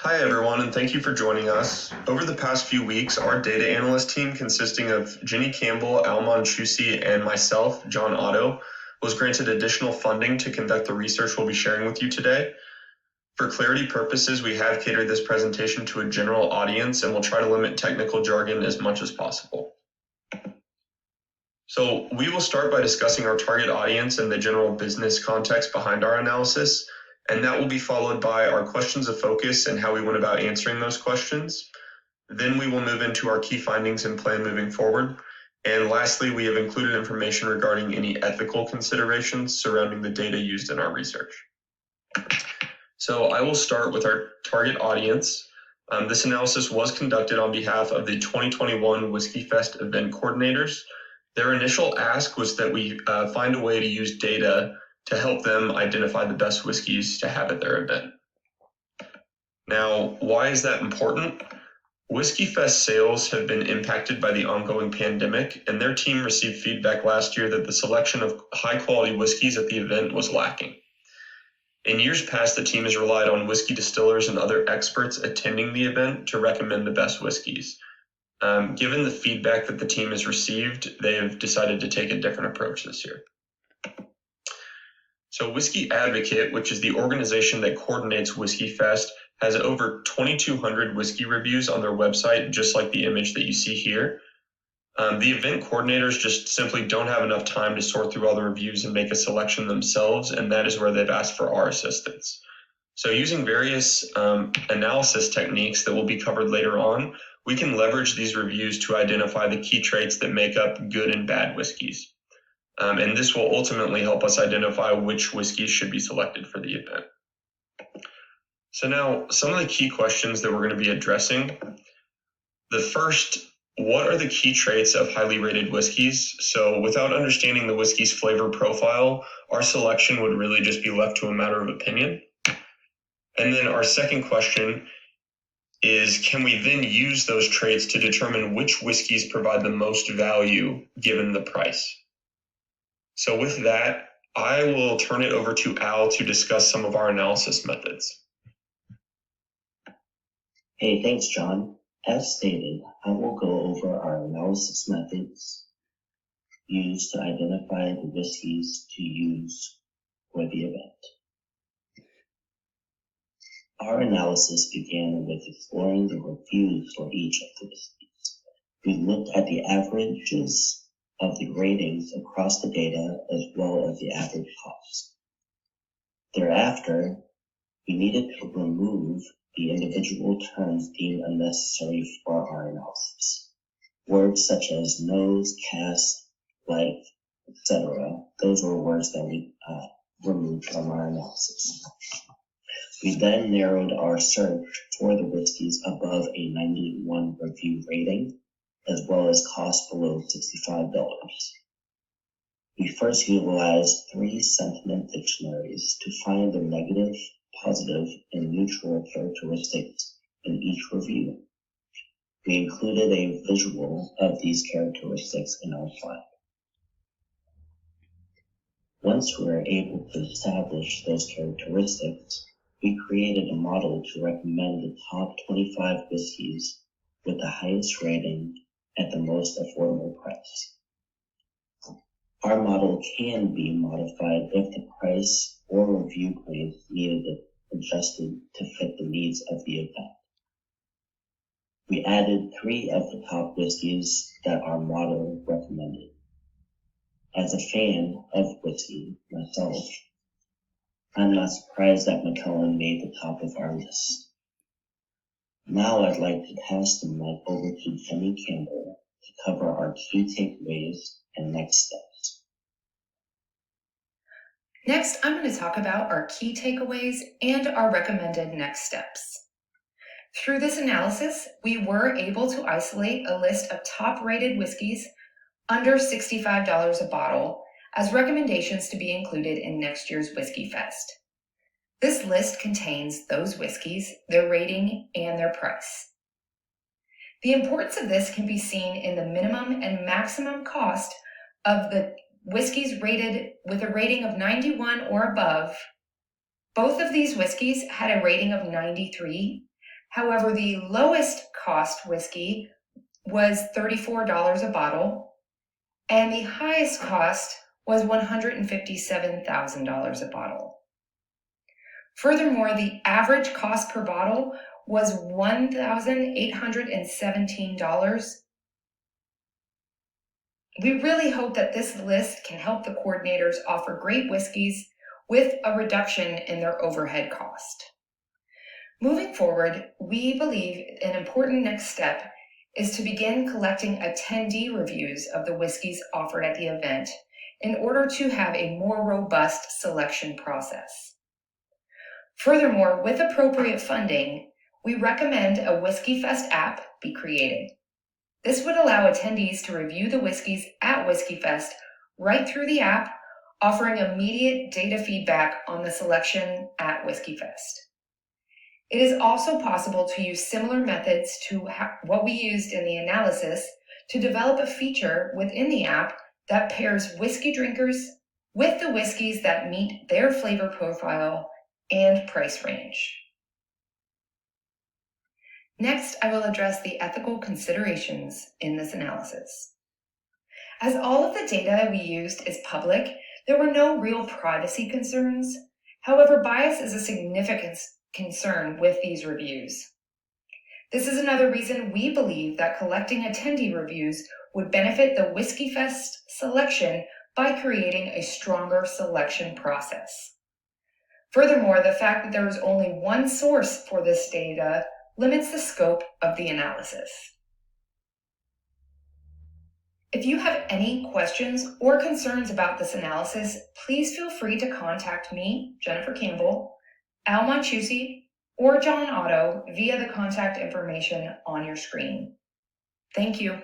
Hi, everyone, and thank you for joining us. Over the past few weeks, our data analyst team, consisting of Ginny Campbell, Almon Chusi, and myself, John Otto, was granted additional funding to conduct the research we'll be sharing with you today. For clarity purposes, we have catered this presentation to a general audience, and we'll try to limit technical jargon as much as possible. So we will start by discussing our target audience and the general business context behind our analysis, and that will be followed by our questions of focus and how we went about answering those questions. Then we will move into our key findings and plan moving forward. And lastly, we have included information regarding any ethical considerations surrounding the data used in our research. So I will start with our target audience. This analysis was conducted on behalf of the 2021 Whisky Fest event coordinators. Their initial ask was that we find a way to use data to help them identify the best whiskeys to have at their event. Now, why is that important? Whisky Fest sales have been impacted by the ongoing pandemic, and their team received feedback last year that the selection of high-quality whiskeys at the event was lacking. In years past, the team has relied on whiskey distillers and other experts attending the event to recommend the best whiskeys. Given the feedback that the team has received, they have decided to take a different approach this year. So Whisky Advocate, which is the organization that coordinates Whisky Fest, has over 2,200 whiskey reviews on their website, just like the image that you see here. The event coordinators just simply don't have enough time to sort through all the reviews and make a selection themselves, and that is where they've asked for our assistance. So using various analysis techniques that will be covered later on, we can leverage these reviews to identify the key traits that make up good and bad whiskeys. And this will ultimately help us identify which whiskeys should be selected for the event. So now, some of the key questions that we're going to be addressing. The first, what are the key traits of highly rated whiskeys? So without understanding the whiskey's flavor profile, our selection would really just be left to a matter of opinion. And then our second question is, can we then use those traits to determine which whiskeys provide the most value given the price? So with that, I will turn it over to Al to discuss some of our analysis methods. Hey, thanks, John. As stated, I will go over our analysis methods used to identify the whiskeys to use for the event. Our analysis began with exploring the reviews for each of the whiskeys. We looked at the averages of the ratings across the data as well as the average cost. Thereafter, we needed to remove the individual terms deemed unnecessary for our analysis. Words such as nose, cast, like, etc., those were words that we removed from our analysis. We then narrowed our search for the whiskeys above a 91 review rating, as well as cost below $65. We first utilized 3 sentiment dictionaries to find the negative, positive, and neutral characteristics in each review. We included a visual of these characteristics in our slide. Once we were able to establish those characteristics, we created a model to recommend the top 25 whiskeys with the highest rating at the most affordable price. Our model can be modified if the price or review claims needed adjusted to fit the needs of the event. We added 3 of the top whiskeys that our model recommended. As a fan of whiskey myself, I'm not surprised that Macallan made the top of our list. Now I'd like to pass the mic over to Ginny Campbell to cover our key takeaways and next steps. Next, I'm going to talk about our key takeaways and our recommended next steps. Through this analysis, we were able to isolate a list of top-rated whiskeys under $65 a bottle as recommendations to be included in next year's Whisky Fest. This list contains those whiskeys, their rating, and their price. The importance of this can be seen in the minimum and maximum cost of the whiskeys rated with a rating of 91 or above. Both of these whiskeys had a rating of 93, However, the lowest cost whiskey was $34 a bottle, and the highest cost was $157,000 a bottle. Furthermore, the average cost per bottle was $1,817. We really hope that this list can help the coordinators offer great whiskeys with a reduction in their overhead cost. Moving forward, we believe an important next step is to begin collecting attendee reviews of the whiskeys offered at the event in order to have a more robust selection process. Furthermore, with appropriate funding, we recommend a Whiskey Fest app be created. This would allow attendees to review the whiskeys at Whiskey Fest right through the app, offering immediate data feedback on the selection at Whiskey Fest. It is also possible to use similar methods to what we used in the analysis to develop a feature within the app that pairs whiskey drinkers with the whiskeys that meet their flavor profile and price range. Next, I will address the ethical considerations in this analysis. As all of the data we used is public, there were no real privacy concerns. However, bias is a significant concern with these reviews. This is another reason we believe that collecting attendee reviews would benefit the Whiskey Fest selection by creating a stronger selection process. Furthermore, the fact that there is only one source for this data limits the scope of the analysis. If you have any questions or concerns about this analysis, please feel free to contact me, Jennifer Campbell, Al Manchusi, or John Otto via the contact information on your screen. Thank you.